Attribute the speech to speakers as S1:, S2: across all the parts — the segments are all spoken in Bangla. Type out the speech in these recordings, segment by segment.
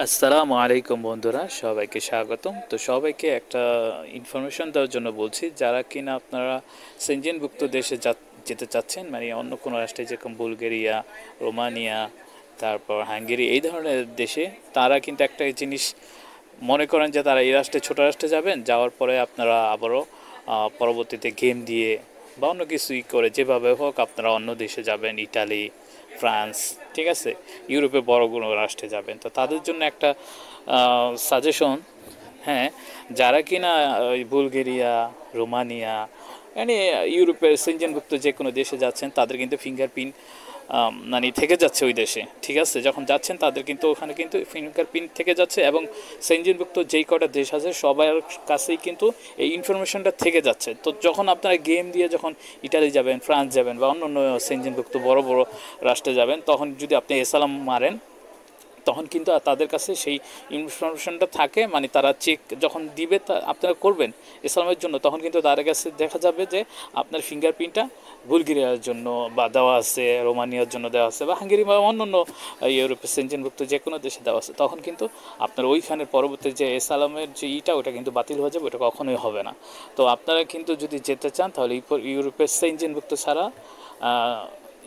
S1: আসসালামু আলাইকুম বন্ধুরা, সবাইকে স্বাগতম। তো সবাইকে একটা ইনফরমেশন দেওয়ার জন্য বলছি, যারা কিনা আপনারা সেনজেনভুক্ত দেশে যেতে চাচ্ছেন, মানে অন্য কোনো রাষ্ট্রে যেরকম বুলগেরিয়া, রোমানিয়া, তারপর হাঙ্গেরি, এই ধরনের দেশে তারা কিন্তু একটা জিনিস মনে করেন যে তারা এই রাষ্ট্রে, ছোট রাষ্ট্রে যাবেন, যাওয়ার পরে আপনারা আবারও পরবর্তীতে গেম দিয়ে বা অন্য কিছুই করে যেভাবে হোক আপনারা অন্য দেশে যাবেন, ইটালি, ফ্রান্স, ঠিক আছে, ইউরোপে বড় কোনো রাষ্ট্রে যাবেন। তো তাদের জন্য একটা সাজেশন, হ্যাঁ, যারা কিনা ওই বুলগেরিয়া, রোমানিয়া, মানে ইউরোপের সেনজেনভুক্ত যে কোনো দেশে যাচ্ছেন, তাদের কিন্তু ফিঙ্গারপ্রিন্ট মানে থেকে যাচ্ছে ওই দেশে, ঠিক আছে। যখন যাচ্ছেন তাদের কিন্তু ওখানে কিন্তু ফিঙ্গারপ্রিন্ট থেকে যাচ্ছে, এবং সেনজেনভুক্ত যেই কটা দেশ আছে সবার কাছেই কিন্তু এই ইনফরমেশনটা থেকে যাচ্ছে। তো যখন আপনারা গেম দিয়ে যখন ইটালি যাবেন, ফ্রান্স যাবেন বা অন্য অন্য সেনজেনভুক্ত বড় বড় রাষ্ট্রে যাবেন, তখন যদি আপনি এসালাম মারেন, তখন কিন্তু তাদের কাছে সেই ইনফরমেশনটা থাকে, মানে তারা চেক যখন দিবে তা আপনারা করবেন ইসলামের জন্য, তখন কিন্তু তাদের কাছে দেখা যাবে যে আপনার ফিঙ্গারপ্রিন্টটা বুলগেরিয়ার জন্য বা দেওয়া আছে, রোমানিয়ার জন্য দেওয়া আছে, বা হাঙ্গেরি বা অন্য অন্য ইউরোপের সেনজেনভুক্ত যে কোনো দেশে দেওয়া আছে। তখন কিন্তু আপনার ওইখানের পরবর্তী যে এসালামের যে ওটা কিন্তু বাতিল হয়ে যাবে, ওটা কখনোই হবে না। তো আপনারা কিন্তু যদি যেতে চান তাহলে ইউরোপের সেনজেনভুক্ত ছাড়া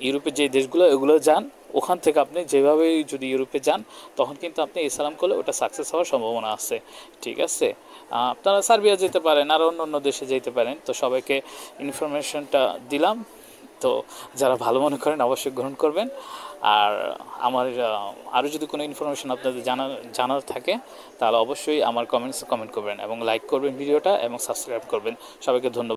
S1: ইউরোপের যে দেশগুলো এগুলো যান। ওখান থেকে আপনি যেভাবেই যদি ইউরোপে যান, তখন কিন্তু আপনি ইসলাম করলে ওটা সাকসেস হওয়ার সম্ভাবনা আছে, ঠিক আছে। আপনারা সার্বিয়া যেতে পারেন, আর অন্য অন্য দেশে যেতে পারেন। তো সবাইকে ইনফরমেশনটা দিলাম। তো যারা ভালো মনে করেন অবশ্যই গ্রহণ করবেন। আর আমার আরও যদি কোনো ইনফরমেশন আপনাদের জানার থাকে, তাহলে অবশ্যই আমার কমেন্টস কমেন্ট করবেন এবং লাইক করবেন ভিডিওটা এবং সাবস্ক্রাইব করবেন। সবাইকে ধন্যবাদ।